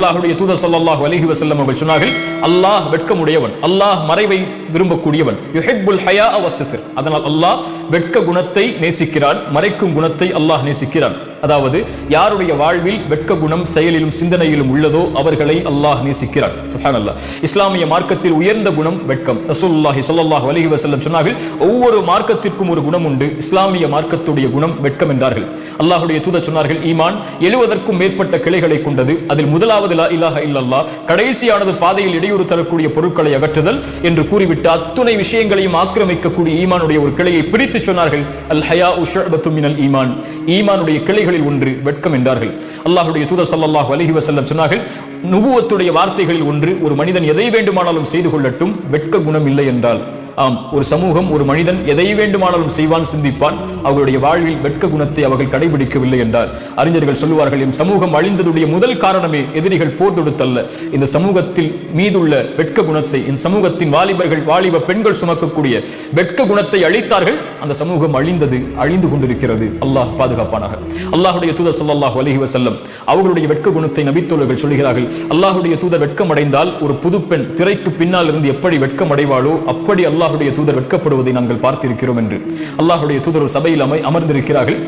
அல்லாஹ்வுடைய தூதர் ஸல்லல்லாஹு அலைஹி வஸல்லம் அவர்கள் சொன்னார்கள், அல்லாஹ் வெட்கமுடையவன், அல்லாஹ் மறைவை விரும்பக்கூடியவன், யுஹிப்புல் ஹயா வஸ்ஸத்ர். அதனால் அல்லாஹ் வெட்க குணத்தை நேசிக்கிறான், மறைக்கும் குணத்தை அல்லாஹ் நேசிக்கிறான். அதாவது யாருடைய வாழ்வில் வெட்க குணம் செயலிலும் சிந்தனையிலும் உள்ளதோ அவர்களை அல்லாஹ் நேசிக்கிறான். சுப்ஹானல்லாஹ். இஸ்லாமிய மார்க்கத்தில் உயர்ந்த குணம் வெட்கம். ரசூலுல்லாஹி ஸல்லல்லாஹு அலைஹி வஸல்லம் சொன்னார்கள், ஒவ்வொரு மார்க்கத்திற்கும் ஒரு குணம் உண்டு, இஸ்லாமிய மார்க்கத்துடைய குணம் வெட்கம் என்றார்கள். அல்லாஹ்வுடைய தூதர் சொன்னார்கள், ஈமான் 70க்கும் மேற்பட்ட கிளைகளை கொண்டது, அதில் முதலாவது லா இலாஹ இல்லல்லாஹ், கடைசியானது பாதையில் இடையூறு தரக்கூடிய பொருட்களை அகற்றுதல் என்று கூறிவிட்டு அத்துணை விஷயங்களையும் ஆக்கிரமிக்கக்கூடிய ஈமானுடைய ஒரு கிளையை பிரித்து சொன்னார்கள், அல் ஹயாஉ ஷுஅபத்தும் மினல் ஈமான், ஈமானுடைய கிளைகளில் ஒன்று வெட்கம் என்றார்கள். அல்லாஹ்வுடைய தூதர் ஸல்லல்லாஹு அலைஹி வஸல்லம் சொன்னார்கள், நுபுவத்துடைய வார்த்தைகளில் ஒன்று, ஒரு மனிதன் எதை வேண்டுமானாலும் செய்து கொள்ளட்டும், வெட்க குணம் இல்லை என்றால். ஆம், ஒரு சமூகம், ஒரு மனிதன் எதை வேண்டுமானாலும் செய்வான், சிந்திப்பான், அவர்களுடைய வாழ்வில் வெட்க குணத்தை அவர்கள் கடைபிடிக்கவில்லை என்றால் அறிஞர்கள் சொல்லுவார்கள், எம் சமூகம் அழிந்ததுடைய முதல் காரணமே எதிரிகள் போர் தொடுத்தல்ல, இந்த சமூகத்தில் மீதுள்ள வெட்க குணத்தை, இந்த சமூகத்தின் வாலிபர்கள், வாலிப பெண்கள் சுமக்கக்கூடிய வெட்க குணத்தை அழித்தார்கள். அந்த சமூகம் அழிந்து கொண்டிருக்கிறது. அல்லாஹ் பாதுகாப்பானாக. அல்லாஹ்வுடைய தூதர் ஸல்லல்லாஹு அலைஹி வஸல்லம் அவர்களுடைய வெட்க குணத்தை நபித்தோழர்கள் சொல்கிறார்கள், அல்லாஹ்வுடைய தூதர் வெட்கம் அடைந்தால் ஒரு புது பெண் திரைக்கு பின்னால் இருந்து எப்படி வெட்கம் அடைவாளோ அப்படி அல்லாஹ்வுடைய தூதர் வெட்கப்படுவதை நாங்கள் பார்த்திருக்கிறோம் என்று. அல்லாஹ்வுடைய தூதர் ஒரு சபையில் அமர்ந்திருக்கிறார்கள்.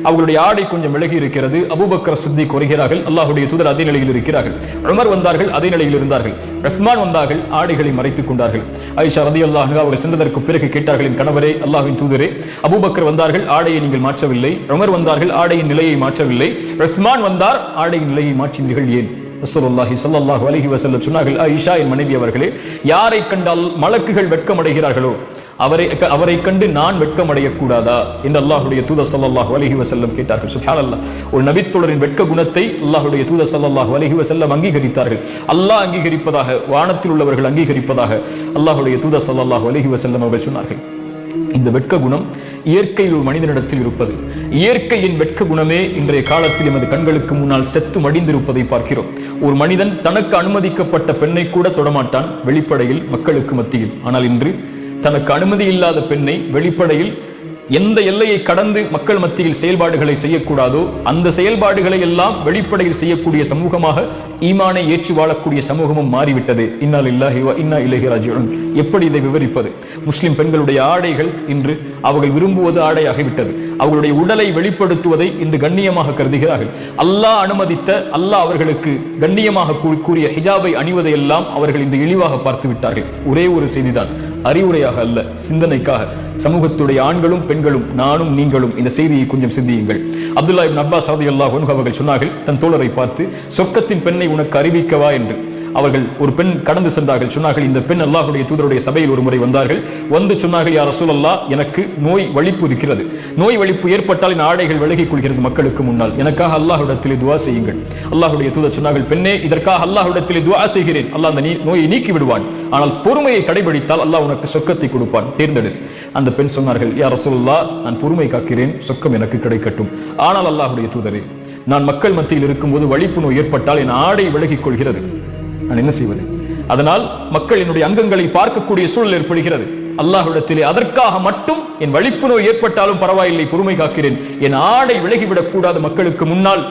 அவர்களுடைய ஆடை கொஞ்சம் விலகி இருக்கிறது. அபூபக்கர் சித்திக் வருகிறார்கள். அல்லாஹ்வுடைய தூதர் அதே நிலையில் இருக்கிறார்கள். உமர் வந்தார்கள், அதே நிலையில் இருந்தார்கள். உஸ்மான் வந்தார்கள், ஆடைகளை மறைத்துக் கொண்டார்கள். ஆயிஷா ரலியல்லாஹு அன்ஹா அவர்கள் சென்றதற்கு பிறகு கேட்டார்கள், என் கணவரே, அல்லாஹ்வின் தூதரே, அபூபக்கர் வந்தார்கள், ஆடையை நீங்கள் மாற்றவில்லை. உமர் வந்தார்கள், ஆடையின் நிலையை மாற்றவில்லை. உஸ்மான் வந்தார், ஆடையின் நிலையை மாற்றினீர்கள் ஏன்? ரசூலுல்லாஹி ஸல்லல்லாஹு அலைஹி வஸல்லம் சொன்னார்கள், ஆயிஷா என் மனைவி அவர்களே, யாரை கண்டால் மலக்குகள் வெட்கமடைகிறார்களோ அவரை கண்டு நான் வெட்கமடையக்கூடாதா என்று அல்லாஹ்வுடைய தூதர் ஸல்லல்லாஹு அலைஹி வஸல்லம் கேட்டார்கள். சுப்ஹானல்லாஹ். ஒரு நபித்தோழரின் வெட்க குணத்தை அல்லாஹ்வுடைய தூதர் ஸல்லல்லாஹு அலைஹி வஸல்லம் அங்கீகரித்தார்கள். அல்லாஹ் அங்கீகரிப்பதாக, வானத்தில் உள்ளவர்கள் அங்கீகரிப்பதாக அல்லாஹ்வுடைய தூதர் ஸல்லல்லாஹு அலைஹி வஸல்லம் அவர்கள் சொன்னார்கள். இந்த வெட்க குணம் இயற்கையில் ஒரு மனிதனிடத்தில் இருப்பது. இயற்கையின் வெட்க குணமே இன்றைய காலத்தில் எமது கண்களுக்கு முன்னால் செத்து மடிந்திருப்பதை பார்க்கிறோம். ஒரு மனிதன் தனக்கு அனுமதிக்கப்பட்ட பெண்ணை கூட தொடமாட்டான் வெளிப்படையில், மக்களுக்கு மத்தியில். ஆனால் இன்று தனக்கு அனுமதி இல்லாத பெண்ணை வெளிப்படையில் எந்த எல்லையை கடந்து மக்கள் மத்தியில் செயல்பாடுகளை செய்யக்கூடாதோ அந்த செயல்பாடுகளை எல்லாம் வெளிப்படையில் செய்யக்கூடிய சமூகமாக ஈமானை ஏற்று வாழக்கூடிய சமூகமும் மாறிவிட்டது. இன்னா லில்லாஹி வ இன்னா இலைஹி ராஜிஊன். எப்படி இதை விவரிப்பது? முஸ்லிம் பெண்களுடைய ஆடைகள் இன்று அவர்கள் விரும்புவது ஆடையாகிவிட்டது. அவர்களுடைய உடலை வெளிப்படுத்துவதை இன்று கண்ணியமாக கருதுகிறார்கள். அல்லாஹ் அனுமதித்த, அல்லாஹ் அவர்களுக்கு கண்ணியமாக கூறிய ஹிஜாபை அணிவதை எல்லாம் அவர்கள் இன்று இழிவாக பார்த்து விட்டார்கள். ஒரே ஒரு செய்திதான், அறிவுரையாக அல்ல, சிந்தனைக்காக. சமூகத்துடைய ஆண்களும் பெண்களும், நானும் நீங்களும் இந்த செய்தியை கொஞ்சம் சிந்தியுங்கள். அப்துல்லாஹ் இப்னு அப்பாஸ் ரலியல்லாஹு அன்ஹு அவர்கள் சொன்னார்கள், தன் தோழரை பார்த்து, சொர்க்கத்தின் பெண்ணை உனக்கு அறிவிக்கவா என்று. அவர்கள் ஒரு பெண் கடந்து சென்றார்கள். சொன்னார்கள், இந்த பெண் அல்லாஹ்வுடைய தூதருடைய சபையில் ஒரு முறை வந்தார்கள். வந்து சொன்னார்கள், யா ரசூலல்லாஹ், எனக்கு நோய் வலிப்பு இருக்கிறது. நோய் வலிப்பு ஏற்பட்டால் என் ஆடைகள் விலகிக் கொள்கிறது மக்களுக்கு முன்னால். எனக்காக அல்லாஹ்விடத்திலே துஆ செய்யுங்கள். அல்லாஹ்வுடைய தூதர் சொன்னார்கள், பெண்ணே, இதற்காக அல்லாஹ்விடத்திலே துஆ செய்கிறேன், அல்லாஹ் அந்த நோயை நீக்கி விடுவான். ஆனால் பொறுமையை கடைபிடித்தால் அல்லாஹ் உனக்கு சொர்க்கத்தை கொடுப்பான், தேர்ந்தெடு. அந்த பெண் சொன்னார்கள், யா ரசூலல்லாஹ், நான் பொறுமை காக்கிறேன், சொர்க்கம் எனக்கு கிடைக்கட்டும். ஆனால் அல்லாஹ்வுடைய தூதரே, நான் மக்கள் மத்தியில் இருக்கும்போது வலிப்பு நோய் ஏற்பட்டால் என் ஆடை விலகிக் கொள்கிறது, நான் என்ன செய்வது? அதனால் மக்கள் என்னுடைய அங்கங்களை பார்க்கக்கூடிய சூழல் ஏற்படுகிறது. அல்லாஹ்விடத்திலே அதற்காக மட்டும் என் வலிப்பு நோய் ஏற்பட்டாலும் பரவாயில்லை, பொறுமை காக்கிறேன், என் ஆடை விலகிவிடக் கூடாது மக்களுக்கு முன்னால்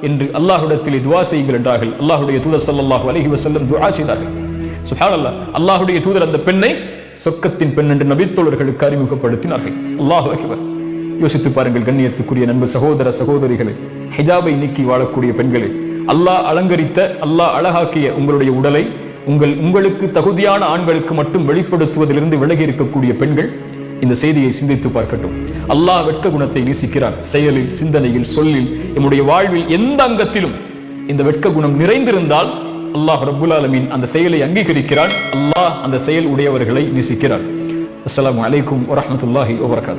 என்று அல்லாஹ்விடத்திலே துஆ செய்யுங்கள் என்றார்கள். அல்லாஹ்வுடைய தூதர் ஸல்லல்லாஹு அலைஹி வஸல்லம் துஆ செய்தார்கள். சுப்ஹானல்லாஹ். அல்லாஹ்வுடைய தூதர் அந்த பெண்ணை சொர்க்கத்தின் பெண் என்று நபித்தோழர்களுக்கு அறிமுகப்படுத்தினார்கள். அல்லாஹு அக்பர். யோசித்து பாருங்கள் கண்ணியத்துக்குரிய நண்பு சகோதர சகோதரிகளே, ஹிஜாபை நீக்கி வாழக்கூடிய பெண்களே, அல்லாஹ் அலங்கரித்த, அல்லாஹ் அழகாக்கிய உங்களுடைய உடலை உங்களுக்கு தகுதியான ஆண்களுக்கு மட்டும் வெளிப்படுத்துவதிலிருந்து விலகி இருக்கக்கூடிய பெண்கள் இந்த செய்தியை சிந்தித்து பார்க்கட்டும். அல்லாஹ் வெட்க குணத்தை நேசிக்கிறார். செயலில், சிந்தனையில், சொல்லில், நம்முடைய வாழ்வில் எந்த அங்கத்திலும் இந்த வெட்க குணம் நிறைந்திருந்தால் அல்லாஹ் ரப்புல் ஆலமீன் அந்த செயலை அங்கீகரிக்கிறான். அல்லாஹ் அந்த செயல் உடையவர்களை நேசிக்கிறார். அஸ்ஸலாமு அலைக்கும் வரஹ்மத்துல்லாஹி வபரகாத்துஹு.